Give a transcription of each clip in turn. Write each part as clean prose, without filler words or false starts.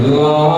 تمام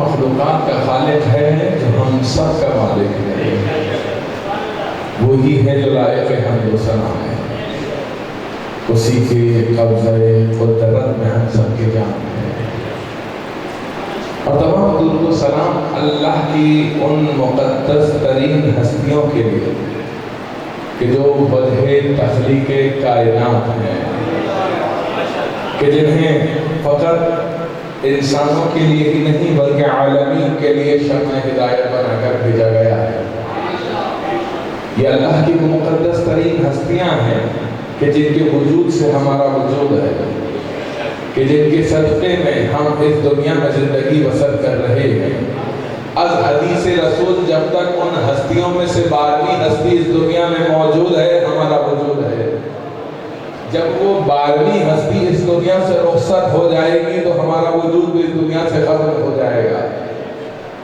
مخلوقات کا خالق ہے، جو ہم سب کا مالک ہے۔ وہی ہے جو لائق حمد و ثنا ہے، اسی کے قبضۂ قدرت میں ہم سب کے جان ہیں۔ اور تمام درود و سلام اللہ کی ان مقدس ترین ہستیوں کے لیے کہ جو وجہ تخلیق کائنات ہیں، کہ جنہیں فقط انسانوں کے لیے ہی نہیں بلکہ عالمین کے لیے شمع ہدایت بنا کر بھیجا گیا ہے۔ یہ اللہ کی مقدس ترین ہستیاں ہیں کہ جن کے وجود سے ہمارا وجود ہے، کہ جن کے صدقے میں ہم اس دنیا میں زندگی بسر کر رہے ہیں۔ از حدیث رسول جب تک ان ہستیوں میں سے 12ویں ہستی اس دنیا میں موجود ہے، ہمارا وجود ہے۔ جب وہ 12ویں ہستی اس دنیا سے رخصت ہو جائے گی تو ہمارا وجود بھی اس دنیا سے ختم ہو جائے گا۔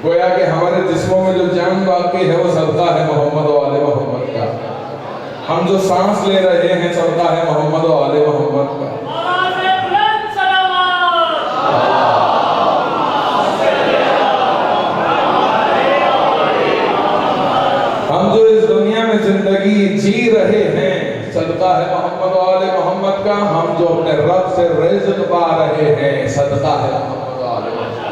گویا کہ ہمارے جسموں میں جو جان باقی ہے وہ صدقہ ہے محمد و آل محمد کا۔ ہم جو سانس لے رہے ہیں صدقہ ہے محمد و آل محمد کا۔ ہم جو اس دنیا میں زندگی جی رہے ہیں صدقہ ہے محمد و آل محمد کا۔ ہم جو اپنے رب سے رزق پا رہے ہیں صدقہ ہے محمد و آل محمد۔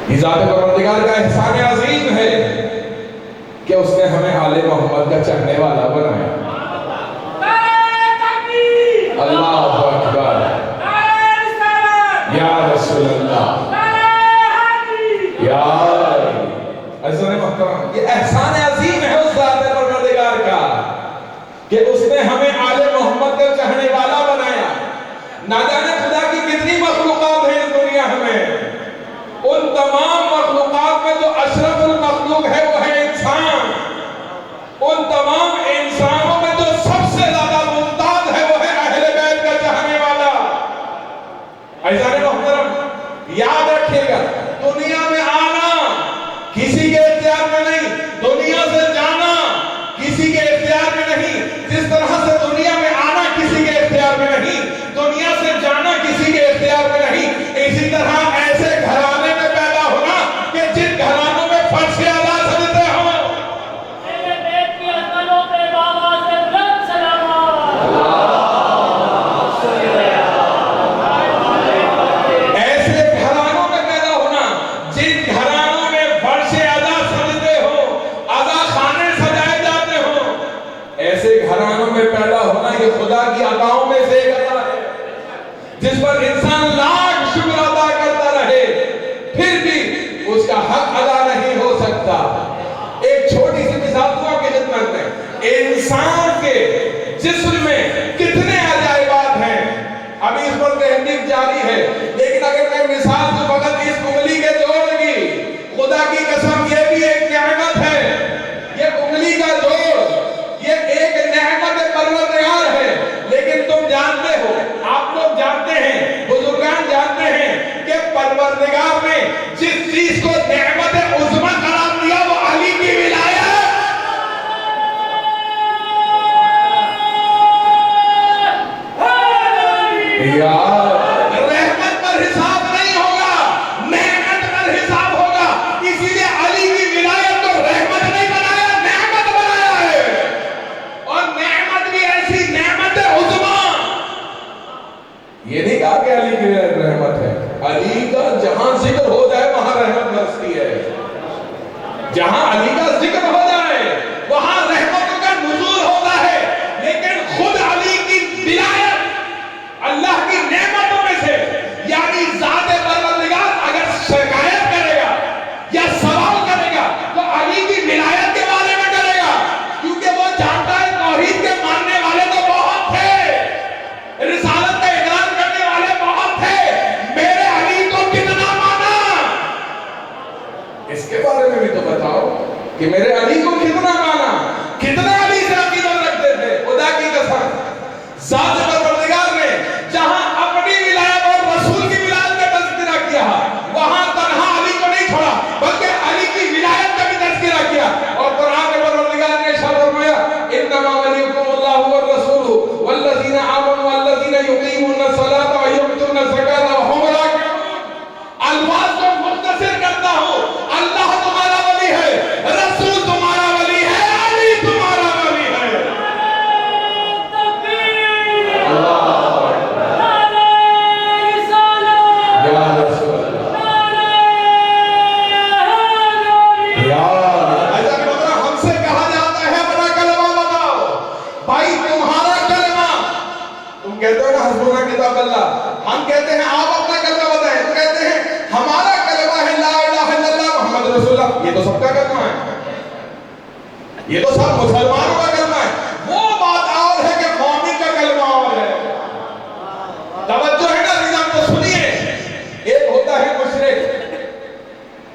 یہ ذات پروردگار کا احسان عظیم ہے کہ اس نے ہمیں آل محمد کا چاہنے والا بنایا۔ اللہ اکبر، یا رسول اللہ، یا عزیزان محترم، یہ احسان عظیم ہے اس ذات پروردگار کا کہ اس نے ہمیں آل محمد کا چاہنے والا بنایا۔ نہ جانے خدا کی کتنی مخلوقات ہیں اس دنیا میں، ان تمام مخلوقات میں جو اشرف المخلوق ہے وہ ہے انسان۔ ان تمام انسانوں میں جو سب سے زیادہ ممتاز ہے وہ ہے اہل بیت کا چاہنے والا۔ عزیزان محترم، یاد رکھیے گا، دنیا میں آنا کسی کے اختیار میں نہیں، دنیا سے جانا کسی کے اختیار میں نہیں۔ جس طرح سے دنیا میں آنا کسی کے اختیار میں نہیں، دنیا سے جانا کسی کے اختیار میں نہیں، اسی طرح ایسے گھرانے میں پیدا ہونا کہ جن گھرانوں میں فرش اعلیٰ سجدے ہوں۔ ایسے گھرانوں میں پیدا ہونا جن گھرانوں میں فرش اعلیٰ سجدے ہوں، عزا خانے سجائے جاتے ہوں۔ ایسے گھرانوں میں پیدا ہونا یہ خدا کی عطاؤں میں سے ایک عطا ہے جس پر انسان لاکھ شکر ادا کرتا رہے پھر بھی اس کا حق ادا نہیں ہو سکتا۔ ایک چھوٹی سی مثال دعا کی خدمت میں، انسان کے جسم میں کتنے عجائبات ہیں، ابھی اس پر تحقیق جاری ہے، لیکن اگر میں مثال تو فقط اس انگلی کے جوڑ کی، خدا کی قسم یہ بھی ایک نعمت ہے۔ یہ انگلی کا جوڑ یہ ایک نعمت پروردگار ہے، لیکن تم جانتے ہو، آپ لوگ جانتے ہیں، بزرگان جانتے ہیں کہ پروردگار نے جس چیز کو نعمت عظمی قرار دیا وہ علی کی ولایت۔ رحمت پر حساب نہیں ہوگا، نعمت پر حساب ہوگا، اسی لیے علی کی ولایت کو رحمت نہیں بنایا، نعمت بنایا ہے، اور نعمت بھی ایسی نعمت عظمی۔ یہ نہیں کہا کہ علی کی ولایت رحمت ہے، علی کا جہاں ذکر ہو جائے وہاں رحمت برستی ہے، جہاں علی کا ذکر ہو جائے وہاں رحمتوں کا نزول ہوتا ہے، لیکن خود علی کی ولایت اللہ کی نعمتوں میں سے، یعنی ذات پروردگار اگر شکایت کرے گا یا سوال کرے گا تو علی کی ولایت کے بارے میں کرے گا، کیونکہ وہ جانتا ہے توحید کے ماننے والے تو بہت تھے، رسالت کا اقرار کرنے والے بہت تھے، میرے علی کو کتنا مانا، اس کے بارے میں بھی تو بتاؤ کہ میرے علی کو کتنا مانا، کتنا علی سے عقیدت رکھتے تھے۔ خدا کی قسم، ذات پروردگار نے جہاں اپنی ولایت اور رسول کی ولایت کا تذکرہ کیا وہاں تنہا علی کو نہیں چھوڑا بلکہ علی کی ولایت کا بھی تذکرہ کیا، اور قرآن میں پروردگار نے ارشاد فرمایا انما ولیکم اللہ والرسول والذین آمنوا والذین یقیمون الصلاۃ ویؤتون الزکاۃ وهم راکعون۔ الفاظ کو مختصر کرتا ہوں، اللہ تمہارا ولی ہے، رسول تمہارا ولی ہے، ہم کہتے ہیں آپ اپنا کلمہ بتائیں تو کہتے ہیں ہمارا کلمہ ہے لا الہ الا اللہ محمد رسول اللہ. یہ تو سب کا کلمہ ہے, یہ تو سب مسلمانوں کا کلمہ ہے. وہ بات اور ہے کہ مومن کا کلمہ اور ہے. توجہ ہے نا نظام کو سنیے. ایک ہوتا ہے مشرک,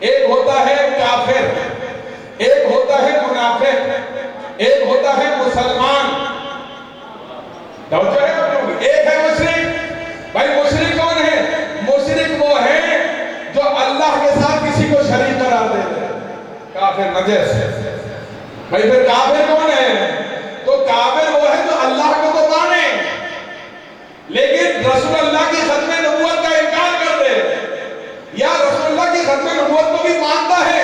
ایک ہوتا ہے کافر, ایک ہوتا ہے منافق, ایک ہوتا ہے مسلمان. توجہ ہے آپ لوگ. ایک ہے مشرک. بھائی مشرک کون ہے؟ مشرک وہ ہے جو اللہ کے ساتھ کسی کو شریک قرار دیتے ہیں. کافر نجس. بھائی پھر کافر کون ہے؟ تو کافر وہ ہے جو اللہ کو تو مانے لیکن رسول اللہ کی ختم نبوت کا انکار کر دے, یا رسول اللہ کی ختم نبوت کو بھی مانتا ہے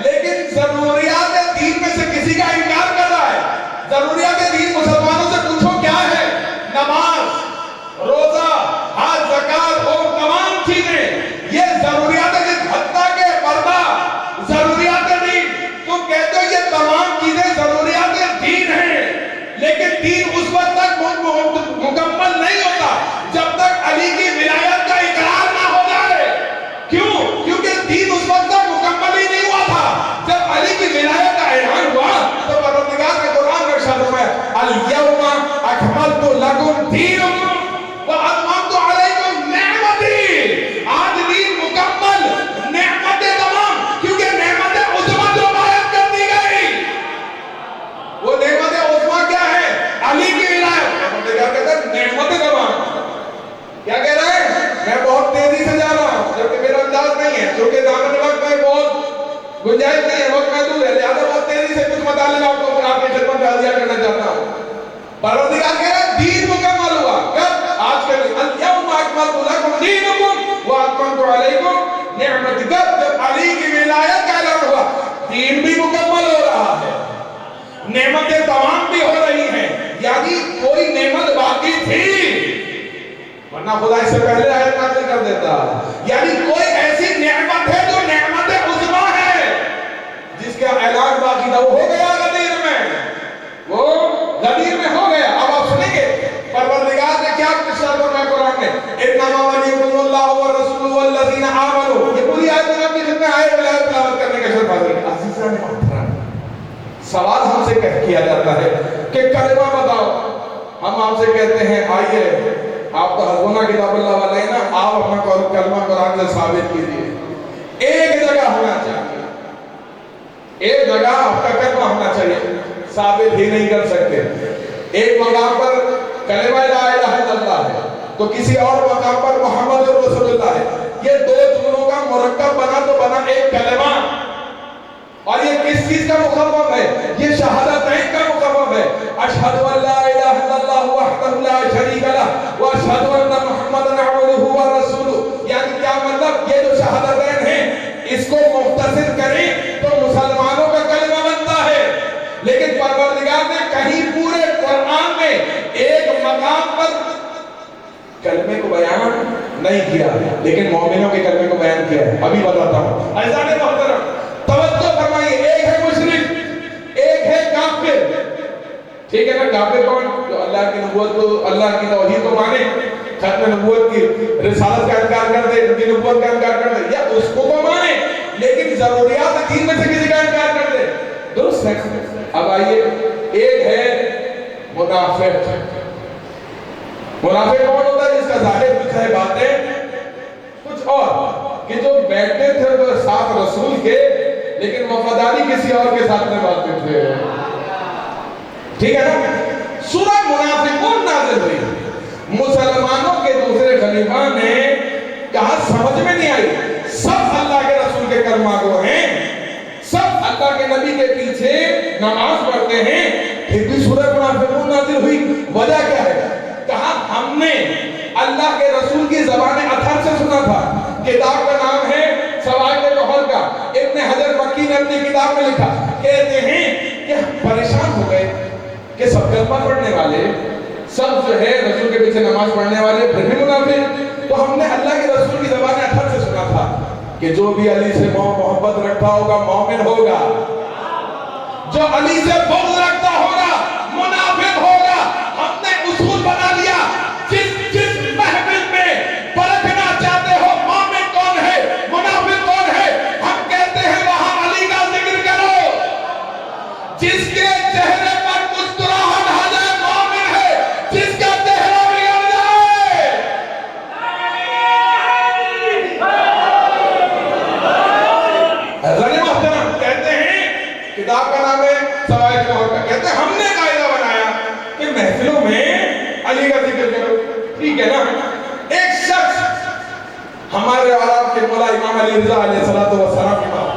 لیکن ضروریات دین میں سے کسی کا انکار کر رہا ہے. ضروریات دین مسلمانوں سے پوچھو کیا ہے؟ نماز, روزہ, حج, زکات اور تمام چیزیں یہ ضروریات ہیں. حتیٰ کہ پردہ ضروریات دین. تم کہتے ہو یہ تمام چیزیں ضروریات دین ہیں لیکن دین اس وقت تک مکمل نہیں ہوتا جب تک علی کی ولایت کا اقرار نہ ہو جائے. کیوں؟ کیونکہ دین اس وقت تک مکمل ہی نہیں ہوا تھا. جب علی کی ولایت کا اعلان ہوا تو پروردگار کے قرآن میں ارشاد فرمایا الیوم اکملت لکم دینکم واتممت علیکم نعمتی. آج دین مکمل, نعمتیں تمام, کیونکہ نعمت عظمیٰ جو عطا کر دی گئی. وہ نعمت عظمیٰ کیا ہے؟ علی کی ولایت. پروردگار کہتا ہے نعمتیں تمام. کیا کہہ رہا ہے؟ میں بہت تیزی سے جا رہا ہوں جبکہ میرا انداز نہیں ہے, چونکہ دامن وقت میں بہت گنجائش نہیں ہے, وقت محدود ہے, لہذا بہت تیزی سے کچھ مطالب آپ کو آپ کی خدمت میں حاضر کرنا چاہتا ہوں. پروردگار کہہ رہا ہے دین مکمل ہوا. کب؟ آج کے دن. الیوم اکملت لکم دینکم واتممت علیکم نعمتی. جب علی کی ولایت کا اعلان ہوا دین بھی مکمل ہو رہا ہے, نعمتیں تمام بھی ہو رہی ہیں. یعنی کوئی نعمت باقی تھی ورنہ خدا اس سے پہلے آیت نازل کر دیتا. یعنی کوئی ایسی نعمت ہے جو نعمت عظمیٰ ہے جس کا اعلان باقی تھا, وہ ہو گیا غدیر میں, وہ غدیر میں ہو گیا. اب آپ سنیں گے پروردگار نے کیا قصہ فرمایا قرآن میں, انما ولیکم اللہ والرسول والذین آمنوا. یہ پوری آیت میں آپ کی خدمت میں آئے ولایت تلاوت کرنے کا شرف حاصل کیا. عزیزان محترم, سوال ہم سے کیا جاتا ہے کہ کلمہ بتاؤ. ہم آپ سے کہتے ہیں آئیے آپ تو حسبنا کتاب اللہ والے ہیں نا, آپ اپنا کلمہ قرآن سے ثابت کیجئے. ایک جگہ ہونا چاہیے, ایک جگہ آپ کا کلمہ ہونا چاہیے, ثابت ہی نہیں کر سکتے. ایک مقام پر کلمہ لا الہ الا اللہ ہے تو کسی اور مقام پر محمد رسول اللہ ہے. یہ دو جملوں کا مرکب بنا تو بنا ایک کلمہ. اور یہ کس چیز کا مخفف ہے؟ یہ شہادتین کا مخفف ہے. اشہد ان لا الہ الا اللہ وحدہ لا شریک لہ واشہد ان محمدا عبدہ ورسولہ. یعنی کیا مطلب؟ یہ جو شہادتین ہیں اس کو مختصر کریں تو مسلمانوں کا کلمہ بنتا ہے. لیکن پروردگار نے کہیں پورے قرآن میں ایک مقام پر کلمے کو بیان نہیں کیا لیکن مومنوں کے کلمے کو بیان کیا ہے. ابھی بتاتا ہوں. عزیزان محترم توجہ فرمائیے. ایک ہے مشرک, ایک ہے کافر. ٹھیک ہے نا؟ کافر کون؟ جو اللہ کی نبوت کو, اللہ کی توحید کو مانے, ختم نبوت کی رسالت کا انکار کر دے, ان کی نبوت کا انکار کر دے, یا اس کو مانے لیکن ضروریات دین میں سے کسی کا انکار کر دے. درست ہے. اب آئیے, ایک ہے منافق. منافق کون ہوتا ہے؟ جس کا ظاہر کچھ ہے, باتیں کچھ اور, کہ جو بیٹھتے تھے تو ساتھ رسول کے لیکن وفاداری کسی اور کے ساتھ میں باتیں تھے. ٹھیک ہے نا؟ سورہ منافقون نازل ہوئی. مسلمانوں کے دوسرے خلیفہ نے کہا سمجھ میں نہیں آئی, سب اللہ کے رسول کے کلمہ گو ہیں, سب اللہ کے نبی کے پیچھے نماز پڑھتے ہیں, پھر بھی سورہ منافقون نازل ہوئی. وجہ کیا ہے؟ کہا ہم نے اللہ کے رسول کی زبان اطہر سے سنا تھا. کتاب کا نام ہے سوائق جوہر کا. ابن حجر مکی نے اپنی کتاب میں لکھا, کہتے ہیں کہ پریشان ہو گئے کہ سب کلمہ پڑھنے والے, سب جو ہے رسول کے پیچھے نماز پڑھنے والے, پھر بھی منافق. تو ہم نے اللہ کے رسول کی زبان اطہر سے سنا تھا کہ جو بھی علی سے محبت رکھتا ہوگا مومن ہوگا, جو علی سے بغض رکھتا ہوگا منافق ہوگا. ہم نے اصول بنا لیا, جس محفل میں جس کے چہرے پر مسکراہٹ آ جائے مومن ہے، جس کا چہرہ بگڑ جائے حضرت محترم کہتے ہیں، کتاب کا نام ہے فوائد محمد کا، کہتے ہیں ہم نے قاعدہ بنایا کہ محفلوں میں علی کا ذکر کرو، ٹھیک ہے نا؟ ایک شخص ہمارے عالم کے مولا امام علی رضا علیہ السلام کے بعد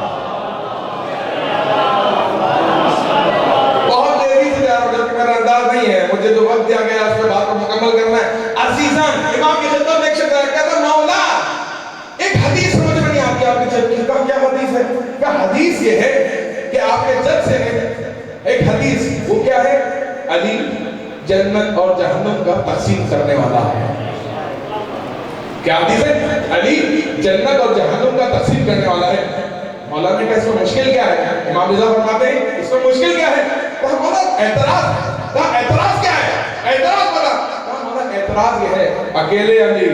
بہت دیری سے جا رہا ہوں، جبکہ میرا انداز نہیں ہے، مجھے جو وقت دیا گیا اس پہ بات کو مکمل کرنا ہے۔ عزیزان، امام کی خدمت میں ایک شخص کہتا مولا ایک حدیث سمجھ میں نہیں آتی آپ کے جد کی، کہا کیا حدیث ہے؟ کہا حدیث یہ ہے کہ آپ کے جد سے ہے ایک حدیث، وہ کیا ہے؟ علی جنت اور جہنم کا تقسیم کرنے والا ہے۔ کیا حدیث ہے؟ علی جنت اور جہنم کا تقسیم کرنے والا ہے۔ مولا نے کہا اس میں مشکل کیا ہے؟ امام رضا فرماتے ہیں اس میں مشکل کیا ہے؟ کہا مولا اعتراض ہے۔ کہا اعتراض کیا ہے؟ اعتراض بتا۔ کہا مولا اعتراض یہ ہے، اکیلے علی،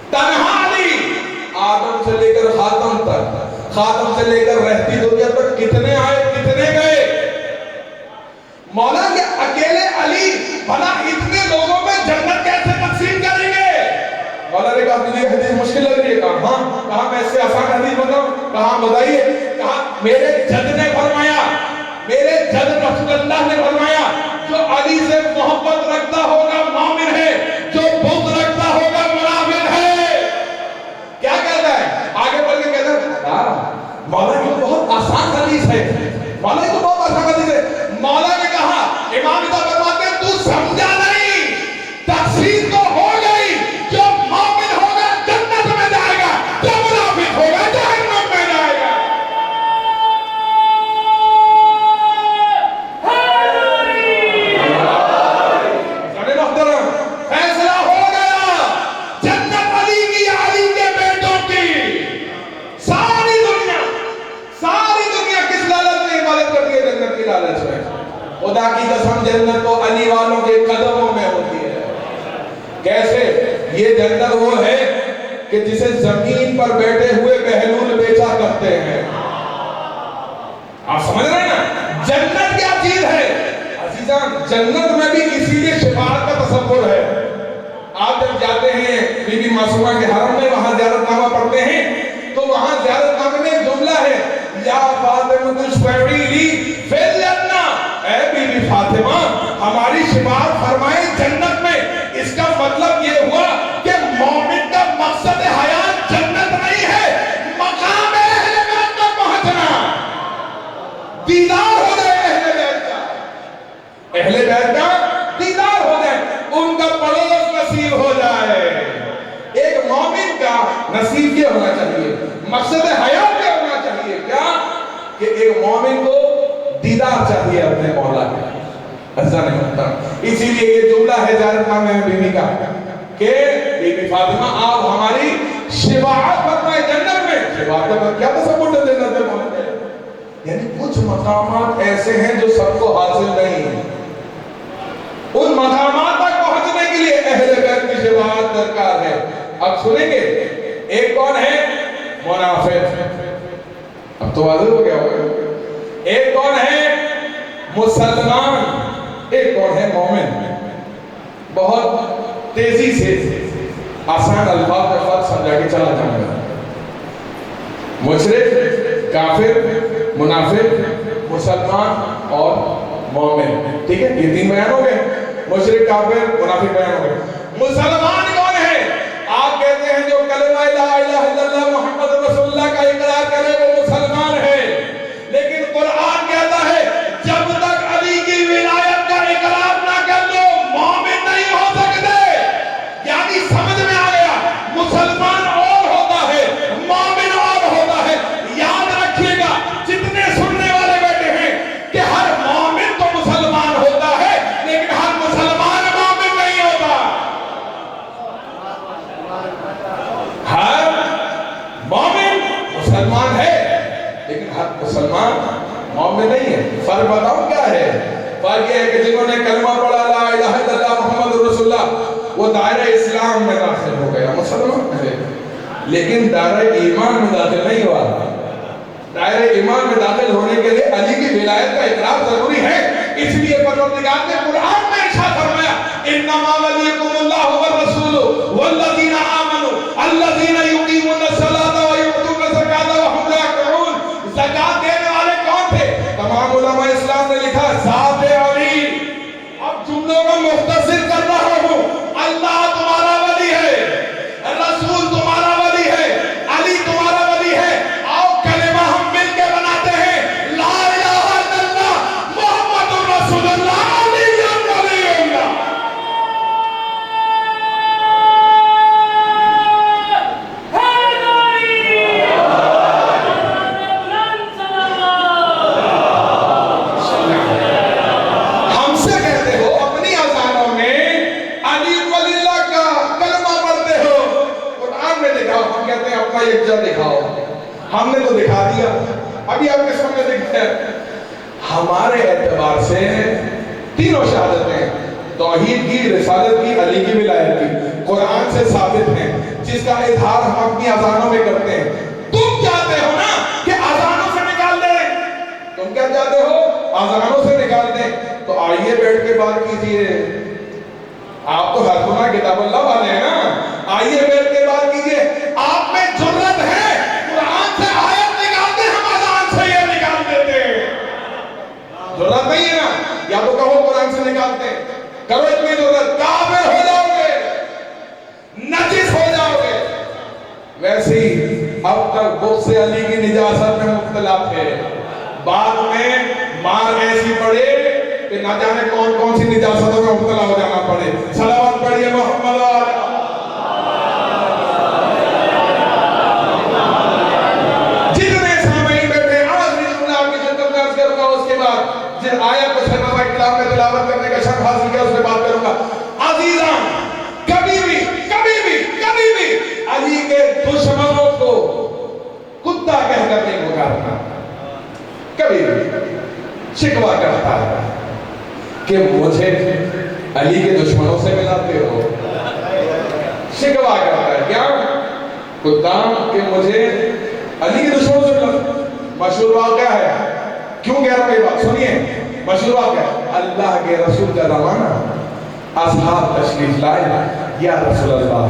تنہا علی، آدم سے لے کر خاتم تک، خاتم سے لے کر رہتی دنیا تک کتنے آئے کتنے گئے؟ مولا کہ اکیلے علی بھلا اتنے لوگوں میں جنت کیسے تقسیم کریں گے؟ مولا نے کہا تجھے یہ حدیث مشکل لگ رہی ہے؟ کہا ہاں۔ کہا میں اس سے آسان حدیث بتاؤں؟ کہا بتائیے۔ کہا میرے جد نے فرمایا، میرے جد رسول اللہ نے فرمایا جو علی سے محبت رکھتا ہوگا مومن ہے، جو بغض رکھتا ہوگا منافق ہے۔ کیا کہتا ہے؟ آگے بڑھ کے کہتا ہے مولا یہ بہت آسان حدیث ہے، مولا یہ تو بہت آسان حدیث ہے۔ مولا نے کہا امام رضا فرماتے ہیں تو سمجھا نہیں، تقسیم تو ہو گئی، جو مومن ہوگا جنت میں جائے گا، جو منافق ہوگا جہنم میں جائے گا۔ محترم فیصلہ ہو گیا، جنت علی کی، علی کے بیٹوں کی۔ ساری دنیا کس لالچ میں عبادت کرتی ہے؟ جنت کی لالچ میں۔ خدا کی قسم جنت تو علی والوں کے قدموں میں ہوتی ہے۔ کیسے؟ یہ جنت وہ ہے کہ جسے زمین پر بیٹھے ہوئے بہلول بیچا کرتے ہیں۔ آپ سمجھ رہے ہیں نا جنت کیا چیز ہے؟ عزیزان جنت میں بھی اسی لیے شفاعت کا تصور ہے۔ آپ جب جاتے ہیں بی بی معصومہ کے حرم میں، وہاں زیارت نامہ پڑھتے ہیں تو وہاں زیارت نامے میں ایک جملہ ہے، یا فاطمہ اشفعی لی فی الجنہ، اے بی بی فاطمہ ہماری شفاعت فرمائیں جنت میں۔ اس کا مطلب یہ ہوا کہ مومن کا مقصد حیات جنت نہیں ہے، مقام اہل بیت تک پہنچنا، دیدار ہو جائے اہل بیت کا، اہل بیت کا دیدار ہو جائے، ان کا پڑوس نصیب ہو جائے۔ ایک مومن کا نصیب یہ ہونا چاہیے، مقصد حیات یہ ہونا چاہیے کیا؟ کہ ایک مومن کو دیدار چاہیے اپنے مولا کا۔ ایسا نہیں ہوتا، اسی لیے یہ جملہ ہے زیارت نامے میں بیوی کا کہ بی بی فاطمہ آپ ہماری شفاعت فرمائیں جنت میں۔ شفاعت کا کیا تصور ہے جنت میں پہنچے؟ یعنی کچھ مقامات ایسے ہیں جو سب کو حاصل نہیں ہیں، ان مقامات تک پہنچنے کے لیے اہل بیت کی شفاعت درکار ہے۔ اب سنیں گے ایک کون ہے؟ منافق، اب تو واضح ہو گیا ہوگا۔ ایک کون ہے؟ مسلمان، ایک کون ہے؟ مومن۔ بہت تیزی سے آسان الفاظ میں فرق سمجھا کے چلا جاؤں گا۔ مشرک، کافر، منافق، مسلمان اور مومن، ٹھیک ہے؟ یہ تین بیان ہو گئے، مشرک، کافر، منافق بیان ہو گئے۔ مسلمان کون ہے؟ آپ کہتے ہیں جو کلمہ لا الہ الا اللہ محمد رسول اللہ کا اقرار کرے وہ مسلمان ہے، لیکن قرآن کہتا ہے جب تک علی کی ولایت کا اقرار نہ کر لو مومن نہیں ہو سکتے۔ یعنی سمجھ میں آ گیا، مسلمان اور ہوتا ہے، مومن اور ہوتا ہے۔ یاد رکھیے گا جتنے سننے والے بیٹھے ہیں کہ ہر مومن تو مسلمان ہوتا ہے لیکن ہر مسلمان مومن نہیں ہوتا۔ ہر مومن مسلمان ہے لیکن ہر مسلمان مومن نہیں ہے۔ فرق بتاؤں کیا ہے؟ فرق یہ ہے کہ جنہوں نے کلمہ پڑھا لا الہ الا اللہ محمد رسول اللہ وہ دائرہ اسلام میں داخل ہو گیا، مسلمان ہے، لیکن دائرہ ایمان میں داخل نہیں ہوا۔ دائرہ ایمان میں داخل ہونے کے لیے علی کی نکالتے ہیں. قرآن میں ارشاد فرمایا انما ولیکم اللہ والرسول والذین آمنوا الذین یقیمون الصلاۃ ویؤتون الزکاۃ وهم راکعون. زکات دینے والے کون تھے؟ تمام علماء اسلام نے لکھا ذات علی. اب جملوں کو مختصر کر رہا ہوں. اللہ تمہارا ولی ہے, رسول تمہارا ولی ہے, علی تمہارا ولی ہے. آؤ کلمہ ہم مل کے بناتے ہیں, لا الہ الا اللہ محمد رسول اللہ علی ولی اللہ. ہم سے کہتے ہو اپنی اذانوں میں علی ولی اللہ کا کلمہ پڑھتے ہو, قرآن میں دکھاؤ. ہم کہتے ہیں اپنا یکجا دکھاؤ. ہم نے تو دکھا دیا, ابھی آپ کے سامنے دکھتا ہے. ہمارے اعتبار سے تینوں شہادتیں توحید کی, رسالت کی, علی کی ولایت کی قرآن سے ثابت ہیں, جس کا اظہار ہم اپنی اذانوں میں کرتے ہیں. تم چاہتے ہو نا کہ اذانوں سے نکال دیں, تم کیا چاہتے ہو اذانوں سے نکال دیں, تو آئیے بیٹھ کے بات کیجئے. آپ تو ہر گناہ کتاب اللہ والے ہیں نا, آئیے بیٹھ کے بات کیجئے. آپ میں جرت ہے قرآن سے آیت نکالتے, ہم اذان سے یہ نکال دیتے ہیں. جرت نہیں ہے نا, یا تو کہو قرآن سے نکالتے ہیں, کرو اتنی جرت, کافر ہو جاؤ گے, نجس ہو جاؤ گے. ویسے ہی اب تک بغض علی کی نجاست میں مبتلا تھے, بعد میں مار ایسی پڑے کہ نہ جانے کون کون سی نجاستوں میں مبتلا ہو جانا پڑے. صلوات پڑھیے محمد علیہ. جتنے سامعین بیٹھے آخری جملہ آپ کی خدمت میں عرض کروں گا, اس کے بعد جن آیت کو شرما کلام میں تلاوت کرنے کا شرف حاصل کیا اس سے بات کروں گا. عزیزان, کبھی بھی کبھی بھی کبھی بھی علی کے دشمنوں کو کتا کہہ کر نہیں پکارنا. کبھی بھی شکوہ کرتا ہے کہ مجھے علی کے دشمنوں سے ملاتے ہو, شکوہ کرتا ہے کیا کتا کہ مجھے علی کے دشمنوں سے ملاتے. مشہور واقعہ ہے, کیوں کہہ رہا ہوں یہ بات سنیے. مشہور واقعہ ہے, اللہ کے رسول کا روانہ اصحاب تشریف لائے, یا رسول اللہ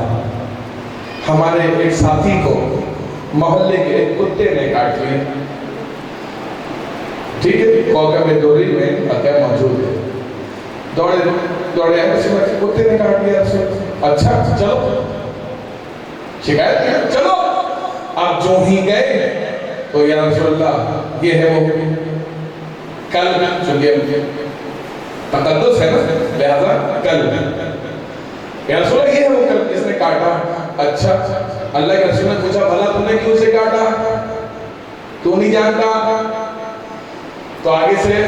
ہمارے ایک ساتھی کو محلے کے ایک کتے نے کاٹ لیا. ٹھیک ہے, کوکب دوری میں واقعہ موجود ہے. دوڑے کتے نے کاٹ لیا رسول. اچھا چلو شکایت کیا, چلو. اب جو ہی گئے تو یا رسول اللہ یہ ہے وہ کلب, چونکہ تقدس ہے نا لہذا کلب, یا رسول اللہ یہ ہے وہ کلب جس نے کاٹا. اچھا, اللہ کے رسول نے پوچھا بھلا تم نے کیوں سے کاٹا, تو نہیں جانتا؟ تو آگے سے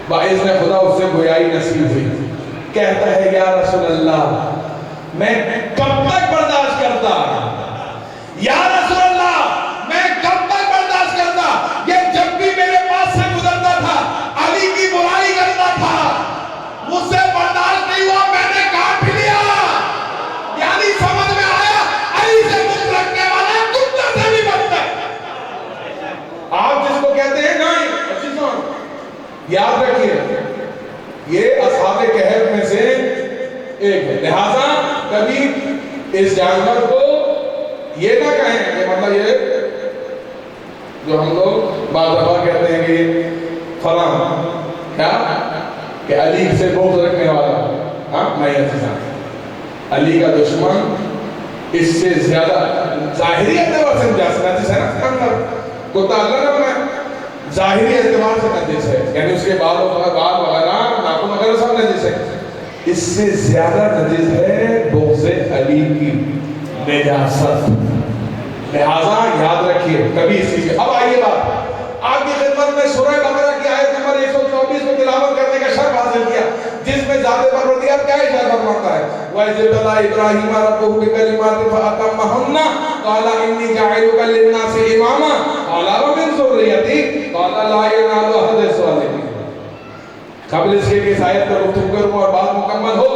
باعث نے خدا اس سے گویائی نصیب ہوئی. کہتا ہے یا رسول اللہ میں کب تک برداشت کرتا, یا رسول اللہ میں کب تک برداشت کرتا. یہ جب بھی میرے پاس سے گزرتا تھا علی کی برائی کرتا تھا, مجھ سے برداشت نہیں ہوا, میں نے کاٹ لیا. یعنی سمجھ میں آیا علی سے مجھ رکھنے والا کتا سے بھی بدتر. آپ جس کو کہتے ہیں نہیں, یاد رکھیے یہ اصحاب کہف میں سے ایک ہے. لہذا کبھی اس جانور کو یہ نہ کہیں کہ مطلب یہ جو ہم لوگ بعض دفعہ کہتے ہیں کہ فلاں کیا کہ علی سے بغض رکھنے والا, ہاں نہیں ایسا. علی کا دشمن اس سے زیادہ ظاہری اعتبار سے نجس ہے نا, کتا اللہ نے بنایا, ظاہری اعتبار سے نجس ہے, یعنی اس کے بال وغیرہ ناخن وغیرہ سب نجس ہے. اس سے زیادہ نجس ہے بغض علی کی نجاست. لہذا یاد رکھیے کبھی اس چیز. اب آئیے بات آپ کی خدمت میں سورہ بقرہ کی آیت نمبر 124 کو تلاوت کرنے کا شرف حاصل کیا, جس میں ذات پروردگار کیا ارشاد فرماتا ہے, وَإِذِ ابْتَلَىٰ إِبْرَاهِيمَ رَبُّهُ بِكَلِمَاتٍ فَأَتَمَّهُنَّ قَالَ إِنِّي جَاعِلُكَ لِلنَّاسِ إِمَامًا قَالَ وَمِنْ ذُرِّيَّتِي قَالَ لَا يَنَالُ عَهْدِي الظَّالِمِينَ. قبل اس کے کہ اس آیت پر گفتگو کروں اور بات مکمل ہو,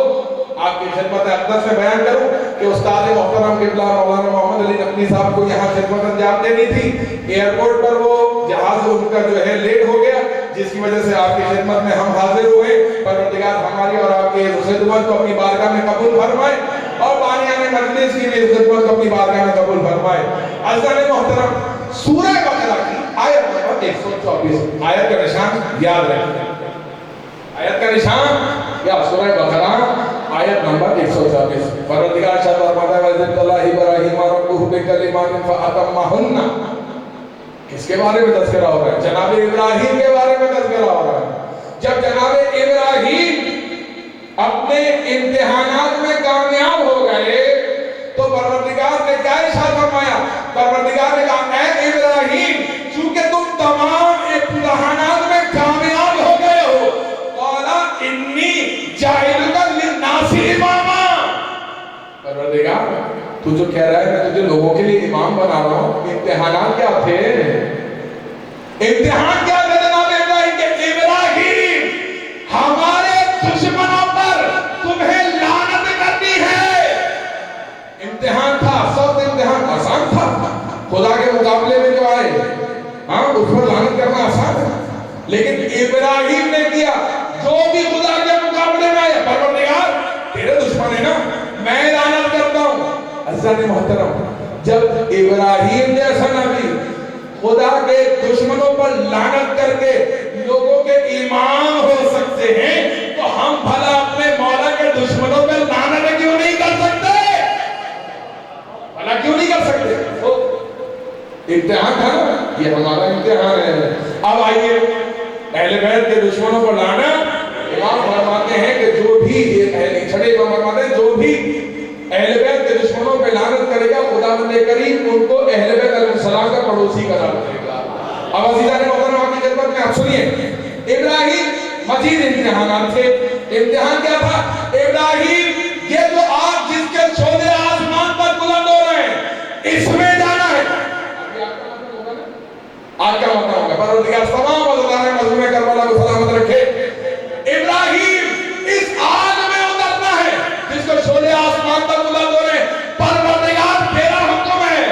آپ کی خدمت اقدس میں بیان کروں کہ استاد محترم قبلہ مولانا محمد علی نقوی صاحب کو یہاں خدمت انجام دینی تھی. ایئرپورٹ پر وہ جہاز ان کا جو ہے لیٹ ہو گیا, جس کی وجہ سے آپ کی خدمت میں ہم حاضر ہوئے. پروردگار ہماری اور آپ کی خدمت کو اپنی بارگاہ میں قبول فرمائے اور بانیان مجلس کی بھی خدمت کو اپنی بارگاہ میں قبول فرمائے. عزیزان محترم، سورہ بقرہ کی آیت نمبر 124، آیت کا نشان یاد رکھیں. آیت کا نشان یا سورہ بقرہ آیت نمبر 124. پروردگار شاہ فرماتا ہے وَإِذِ ابْتَلَىٰ إِبْرَاهِيمَ رَبُّهُ بِكَلِمَاتٍ فَأَتَمَّهُنَّ. کس کے بارے میں تذکرہ ہو رہا ہے؟ جناب ابراہیم کے بارے میں تذکرہ ہو رہا ہے. جب جناب ابراہیم اپنے امتحانات میں کامیاب ہو گئے تو پروردگار نے کیا ارشاد فرمایا؟ پروردگار نے کہا اے ابراہیم چونکہ تم تمام امتحانات میں کامیاب ہو گئے ہو، قَالَ إِنِّي جَاعِلُكَ لِلنَّاسِ إِمَامًا. پروردگار تو جو کہہ رہا ہے میں تجھے لوگوں کے لیے امام بنا رہا ہوں، امتحانات کیا تھے؟ امتحان کیا تھے جناب ابراہیم کے؟ ابراہیم ہمارے دشمنوں پر تمہیں لعنت کرنی ہے. امتحان تھا، سب امتحان آسان تھا. خدا کے مقابلے میں جو آئے اس پر لعنت کرنا آسان ہے، لیکن ابراہیم نے کیا جو بھی خدا کے مقابلے میں آئے. پروردگار تیرے دشمن ہے نا، میں لعنت کرتا ہوں. عزیزان محترم، جب ابراہیم جیسا نبی خدا کے دشمنوں پر لعنت کر کے لوگوں کے امام ہو سکتے ہیں تو ہم بھلا اپنے مولا کے دشمنوں پر لعنت کیوں نہیں کر سکتے؟ بھلا کیوں نہیں کر سکتے؟ امتحان تھا نا، یہ ہمارا امتحان ہے. اب آئیے اہل بیت کے دشمنوں پر لعنت. امام فرماتے ہیں کہ جو بھی چھڑے امام فرماتے ہیں جو بھی اہل بیت کے دشمنوں پہ لعنت کرے گا خداوند کریم ان کو اہل بیت علیہ السلام کا پڑوسی قرار دے گا. اب عزیزان محترم آپ کی خدمت میں آپ سنیے، ابراہیم مزید امتحانات تھے. امتحان کیا تھا؟ ابراہیم یہ جو آپ جس کے شعلے آسمان پر بلند ہو رہے ہیں اس میں جانا ہے. آج کا مطلب ہوگا پروردگار تمام اللہ مظلوم کربلا کو سلامت رکھے. ابراہیم اس آگ میں اترنا ہے جس کو شعلے آسمان پر بلند ہو رہے ہیں. پروردگار تیرا حکم ہے،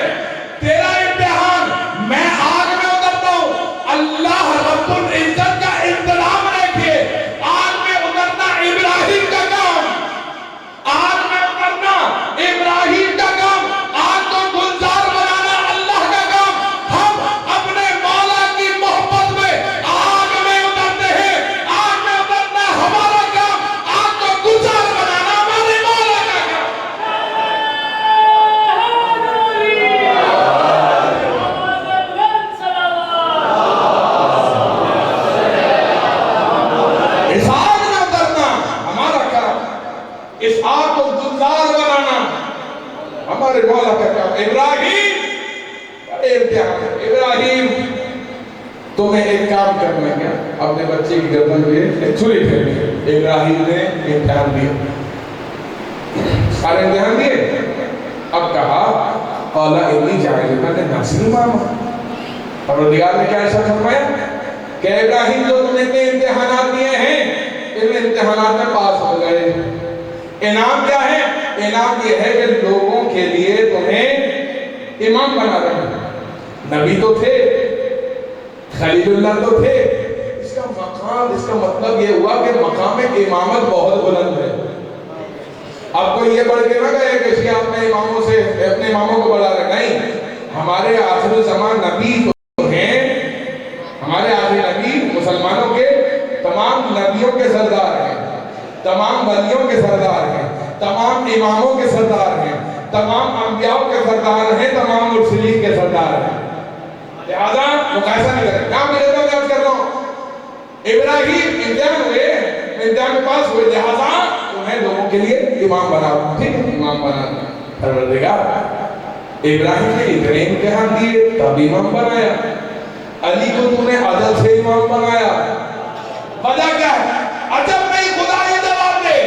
تیرا امتحان، میں آگ میں اترتا ہوں. اللہ رب العزت کا انتظام رکھیے. آگ میں اترنا ابراہیم کا کام، آگ میں اترنا ابراہیم کا کام، آگ کو گلزار بنانا اللہ کا کام. ہم اپنے مولا کی محبت میں آگ میں اترتے ہیں. آگ میں اترنا ہمارا کام، آگ کو گلزار بنانا ہمارے مولا کا کام. اس آگ میں اترنا ہمارا کام، اس آگ کو گلزار بنانا ہمارے مولا کا کام. ابراہیم بڑے امتحان ہے. ابراہیم تمہیں ایک کام کرنا ہے، اپنے بچے کی گردن پہ چھری پھیرنی. ابراہیم نے امتحان دیا، سارے امتحان دیے. اب کہا قَالَ إِنِّي جَاعِلُكَ لِلنَّاسِ إِمَامًا. پروردگار نے کیا ارشاد فرمایا کہ ابراہیم جو تم نے اتنے امتحانات دیے ہیں ان امتحانات میں پاس ہو گئے. انعام کیا ہے؟ انعام یہ ہے کہ لوگوں کے لیے تمہیں امام بنا رہے ہیں. نبی تو تھے، خلیل اللہ تو تھے. اس کا مقام، اس کا مطلب یہ ہوا کہ مقام امامت بہت بلند ہے. اب کوئی یہ بڑھ کے نہ کہے کہ شیعہ اپنے اماموں سے اپنے اماموں کو بڑھا رہے. نہیں، ہمارے آخر الزمان نبی تو ہیں. ہمارے آخری نبی مسلمانوں کے تمام نبیوں کے سردار ہیں، تمام ولیوں کے سردار ہیں، تمام اماموں کے سردار ہیں، تمام انبیاء کے سردار ہیں، تمام مرسلین کے سردار ہیں. لہذا مقایسہ نہیں کریں. نام میں لیتا ہوں یاد کر رہا ہوں. ابراہیم امتحان ہوئے، امتحان میں پاس ہوئے، لہذا انہیں لوگوں کے لیے امام بنا. ٹھیک ہے، امام بنا. پروردگار ابراہیم نے اتنے امتحان دیے تب امام بنایا. علی کو تم نے عدل سے امام بنایا. وجہ کیا ہے؟ عجب نہیں خدا یہ جواب دے.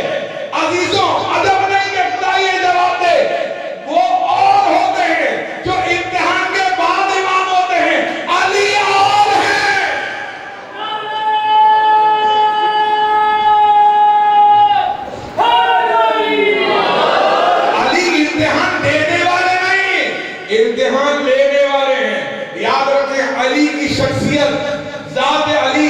عزیزوں عجب نہیں کہ خدا یہ جواب دے. وہ اور ہوتے ہیں جو امتحان کے بعد امام ہوتے ہیں. علی اور ہیں. علی امتحان دینے والے نہیں، امتحان لینے والے ہیں. یاد رکھیں علی کی شخصیت، ذات علی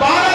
12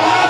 12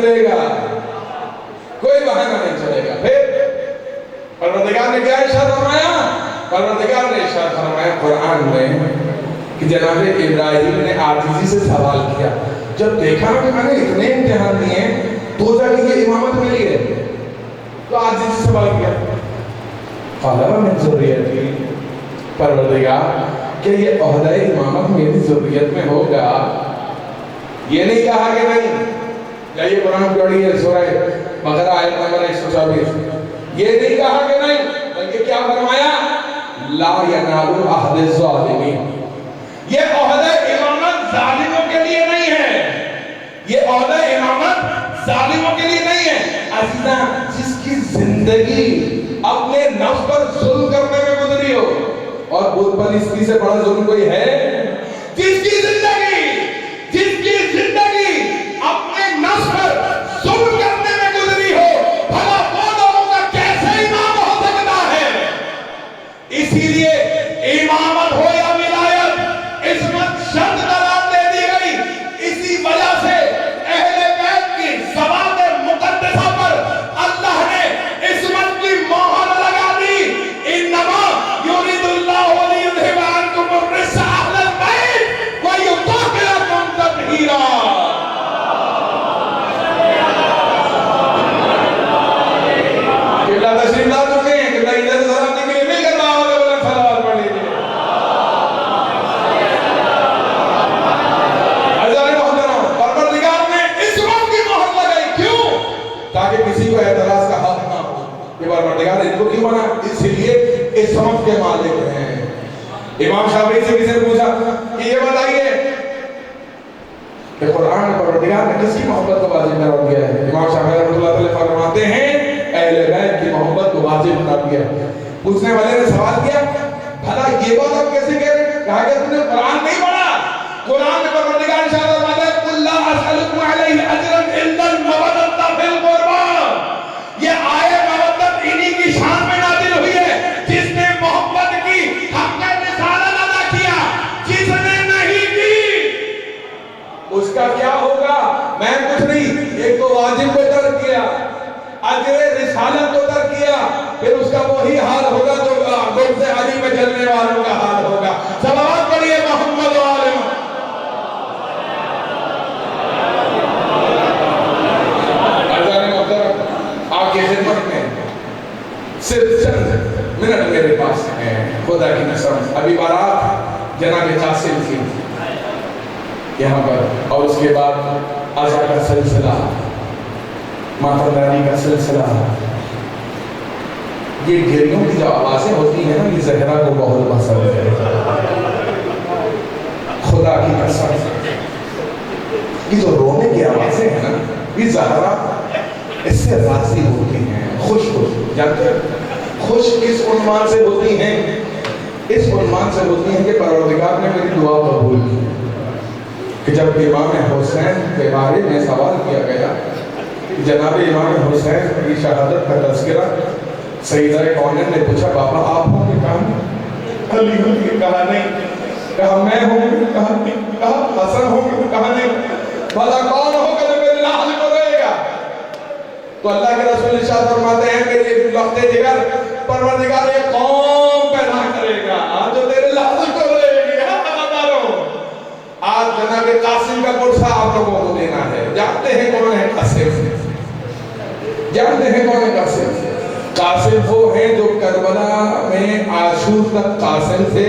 چلے گا، کوئی بہانہ نہیں چلے گا۔ پھر پروردگار نے کیا ارشاد فرمایا؟ پروردگار نے ارشاد فرمایا قرآن میں کہ جناب ابراہیم نے عاجزی سے سوال کیا، جب دیکھا کہ میں نے اتنے امتحان دیے تو جا کے یہ امامت ملی ہے، تو عاجزی سے سوال کیا، قال ومن ذریتی، پروردگار کہ یہ عہدہ امامت میری ذریت میں ہوگا؟ یہ نہیں کہا کہ نہیں، جائیے قرآن پڑھیے سورہ بقرہ آیت نمبر 124، یہ نہیں کہا کہ نہیں، بلکہ کیا فرمایا؟ لا ینال عہد الظالمین، یہ عہدہ امامت ظالموں کے لیے نہیں ہے، یہ عہدہ امامت ظالموں کے لیے نہیں ہے۔ عزیزہ، جس کی زندگی اپنے نفس پر ظلم کرنے میں گزری ہو، اور بت پرستی سے بڑا ظلم کوئی ہے؟ جس کی زندگی اپنے نفس پر ظلم کرنے میں گزری ہو، بھلا وہ لوگوں کا کیسے امام ہو سکتا ہے؟ اسی لیے امامت ہو یا ولایت، عصمت شرط قرار دے دی گئی۔ اسی وجہ سے اہل بیت کی ذوات مقدسہ پر اللہ نے عصمت کی مہر لگا دی۔ انما یرید اللہ لیذھب عنکم الرجس اہل البیت ویطہرکم تطہیرا۔ قبلہ تشریف لا چکے ہیں، قبلہ ادھر سے سلام کے لیے نہیں کر رہا ہوگا، بلند صلوات پڑھ لیجیے۔ عزیزان محترم، پروردگار نے عصمت کی مہر لگائی، کیوں؟ تاکہ کسی کو اعتراض کا حق نہ ہو کہ پروردگار ان کو کیوں بنا؟ اس لیے عصمت کے مالک ہیں۔ امام شافعی سے کسی نے پوچھا کہ یہ بتائیے کہ قرآن پروردگار نے کس کی محبت کو واجب قرار دیا ہے؟ امام شافعی رحمۃ اللہ علیہ فرماتے ہیں اہل بیت کی محبت کو واجب قرار دیا۔ پوچھنے والے نے سوال کیا، بھلا یہ بات آپ کیسے کہہ رہے ہیں؟ کہا کہ تم نے قرآن نہیں پڑھا؟ قرآن میں پروردگار ارشاد فرماتا ہے قل لا اسألکم علیہ اجرا الا المودۃ فی القربى۔ یہ آیت مودت انہی کی شان میں نازل ہوئی ہے جس نے محبت کی، حق رسالت ادا کیا۔ جس نے نہیں کی اس کا کیا ہوگا؟ میں کچھ نہیں، ایک تو واجب کو ترک کیا، اجر رسالت کو ترک کیا، پھر اس کا وہی حال ہوگا جو گرز علی میں جلنے والوں کا حال ہوگا۔ صلوات پڑھیے محمد و آل محمد۔ عزیزان محترم، آپ کی خدمت میں صرف چند منٹ میرے پاس ہیں، خدا کی قسم۔ ابھی بارات جناب قاسم کی یہاں پر، اور اس کے بعد عزا کا سلسلہ، ماتمداری کا سلسلہ۔ یہ گھریوں کی جو آوازیں ہوتی ہیں نا، یہ زہرا کو بہت پسند ہے، خدا کی قسم۔ یہ جو رونے کی آوازیں ہیں نا، یہ زہرا اس سے راضی ہوتی ہیں، خوش ہوتی ہیں۔ جانتے ہیں خوش کس عنوان سے ہوتی ہیں؟ اس عنوان سے ہوتی ہیں کہ پروردگار نے میری دعا قبول کی۔ کہ جب امام حسین کے بارے میں سوال کیا گیا، جناب امام حسین کی شہادت کا تذکرہ سیدہ کونین نے پوچھا، بابا آپ ہوں گے؟ کہا علی ہوں گے؟ کہا نہیں۔ کہا میں ہوں گے؟ کہا نہیں۔ کہا حسن ہوں گے؟ کہا نہیں۔ بھلا کون ہوگا جو میرے لحظ کو رہے گا؟ تو اللہ کے رسول ارشاد فرماتے ہیں میرے وقت جگر پروردگار یہ قوم پیدا کرے گا جو تیرے لحظ کو رہے گی۔ آج جناب قاسم کا قرصہ آپ لوگوں کو دینا ہے۔ جانتے ہیں کون ہے قاسم؟ جانتے ہیں کون ہے قاسم؟ قاسم وہ ہیں جو کربلا میں عاشور تک قاسم تھے،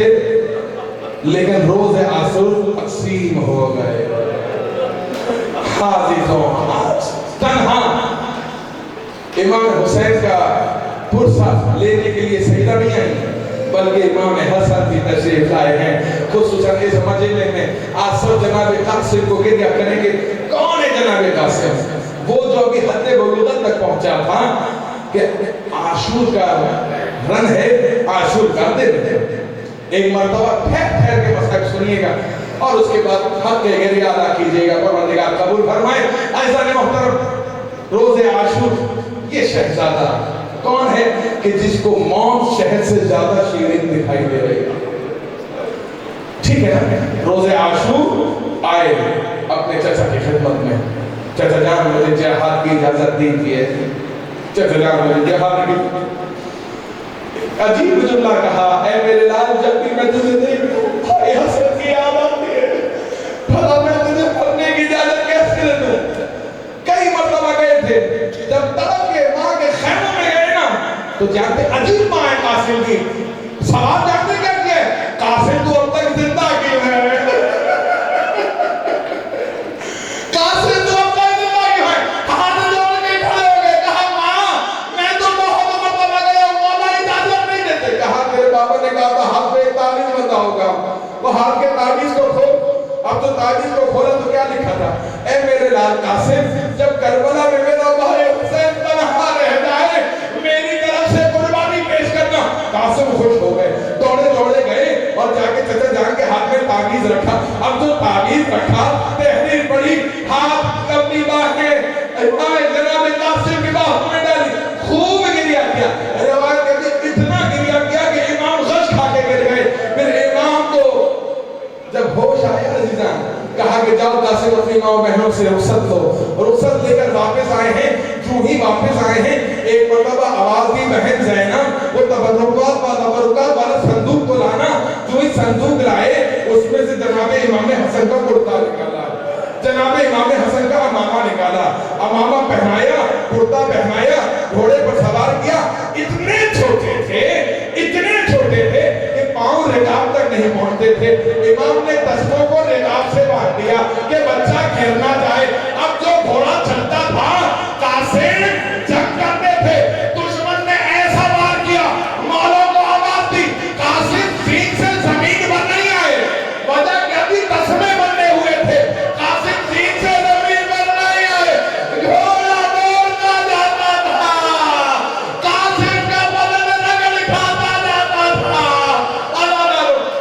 لیکن روز عاشور تقسیم ہو گئے۔ عزیزوں، تنہا امام حسین کا پرسہ لینے کے لیے سیدہ نہیں آئی، بلکہ امام حسن بھی تشریف لائے ہیں۔ خصوصاً اس مجلے میں آج سب جناب قاسم کو گریہ کریں گے۔ کون ہے جناب قاسم؟ وہ جو ابھی حد بلوغت تک پہنچا تھا کہ عاشور کا رن ہے، عاشور کا دن ہے۔ ایک مرتبہ پھیر کے مسئلہ سنیے گا اور اس کے بعد حق کے گریہ ادا کیجئے گا، پروردگار قبول فرمائے۔ عزیزان محترم، روز عاشور یہ شہزادہ کون ہے کہ جس کو موت شہد سے زیادہ شیرین دکھائی دے رہی ہے؟ ٹھیک ہے نا؟ روز عاشور آئے اپنے چچا کی خدمت میں، چچا جان مجھے جہاد کی اجازت دیجیے، چچا جان مجھے جہاد کی عجیب جملہ کہا، اے میرے لال جب بھی میں تجھے دیکھوں بھائی حسرت کی یاد آتی ہے، بھلا میں تجھے پڑھنے کی اجازت کیسے دے دوں؟ کئی مرتبہ گئے تھے، جب تڑپ کے ماں کے خیموں میں گئے نا تو جانتے عجیب ماں ہے قاسم کی، سوال جانتے کیا کیا ہے؟ قاسم تو اب تک زندہ کیوں ہے؟ قاسم تو اب تک زندہ کیوں ہے؟ ہاتھ جوڑ کے کھڑے ہو گئے، کہا ماں میں تو بہت مرتبہ گیا ہوں، مولا اجازت نہیں دیتے۔ کہا میرے بابا نے کہا تھا ہاتھ پہ ایک تعویذ بندہ ہوگا، وہ ہاتھ کے تعویذ کو کھول، اب تو تعویذ کو کھولا تو کیا لکھا تھا؟ اے میرے لال قاسم جب کربلا میں میرا بھائی حسین تنہا رہ جائے میری طرف سے قربانی پیش کرنا۔ قاسم خوش ہو گئے، دوڑے دوڑے گئے اور جا کے چچا جان کے ہاتھ میں تعویذ رکھا۔ اب جو تعویذ رکھا تحریر پڑی، ہاتھ اپنی باہیں جناب قاسم کی باہوں میں ڈالی، خوب گریا کیا۔ روایت کہتی اتنا گریا کیا کہ امام غش کھا کے گر گئے۔ پھر امام کو جب ہوش آیا عزیزان کہا کہ جاؤ قاسم اپنی ماں و بہنوں سے رخصت لو، رخصت لے کر واپس آئے ہیں۔ جو ہی واپس آئے ہیں ایک مرتبہ آواز دی بہن زینب وہ تبرکات والا صندوق کو لانا، جو ہی صندوق لائے اس میں سے جناب امام حسن کا کرتا نکالا، جناب امام حسن کا امامہ نکالا، امامہ پہنایا، کرتا پہنایا، گھوڑے پر سوار کیا۔ اتنے چھوٹے تھے کہ پاؤں رکاب تک نہیں پہنچتے تھے۔ امام نے تسموں کو رکاب سے باندھ دیا کہ بچہ گر نہ جائے۔ اب جو گھوڑا چلتا تھا قاسم جنگ کرتے تھے، دشمن نے ایسا وار کیا، مولوں کو آواز دی، قاسم سینگ سے زمین پر نہیں آئے، وجہ کیا تھی؟ تسمے بندے ہوئے تھے، قاسم سینگ سے زمین پر نہیں آئے، گھوڑا دوڑتا جاتا تھا، قاسم کا بدن رگڑ کھاتا جاتا تھا۔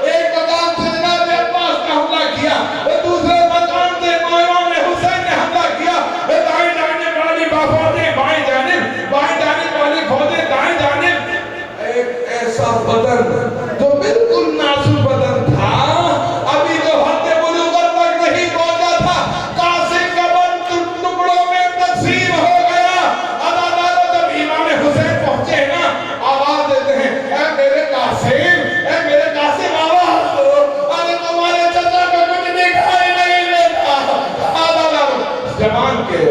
ایک مقام سے جناب عباس نے حملہ کیا، دوسرے مقام سے امام حسین نے حملہ کیا، دائیں جانب والی فوجیں بائیں جانب، بائیں جانب والی فوجیں دائیں جانب۔ ایک ایسا بدن جو بالکل نازک بدن تھا، ابھی تو حد بلوغت تک نہیں پہنچا تھا، قاسم کا بدن ٹکڑوں میں تقسیم ہو گیا۔ جب امام حسین پہنچے نا آواز دیتے ہیں اے میرے قاسم آواز دو، ارے تمہارے چچا کو کچھ دکھائی نہیں دیتا۔ جوان کے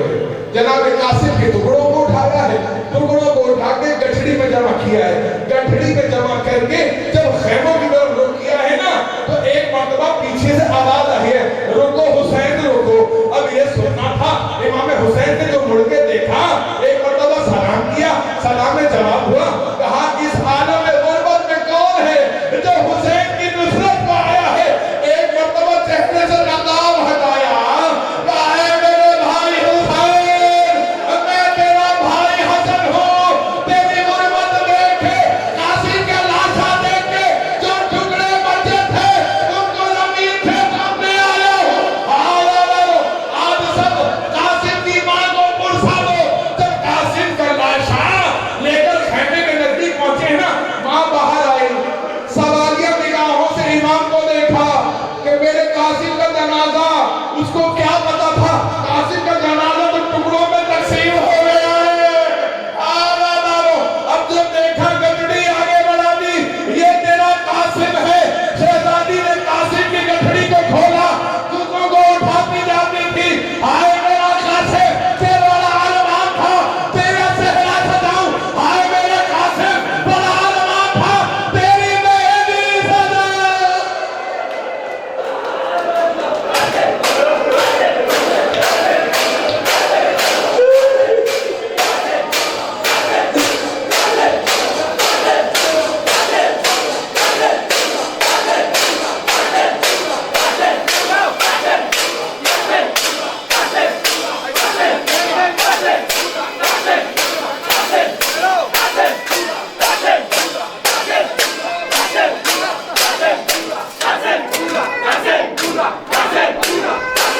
جناب قاسم کے ٹکڑوں کو اٹھایا ہے، ٹکڑوں کو اٹھا کے گٹھڑی میں جمع کیا ہے، گٹھڑی میں جمع کر کے جب خیموں کی طرف رخ کیا ہے نا تو ایک مرتبہ پیچھے سے آواز آئی ہے رکو حسین رکو۔ اب یہ سننا تھا امام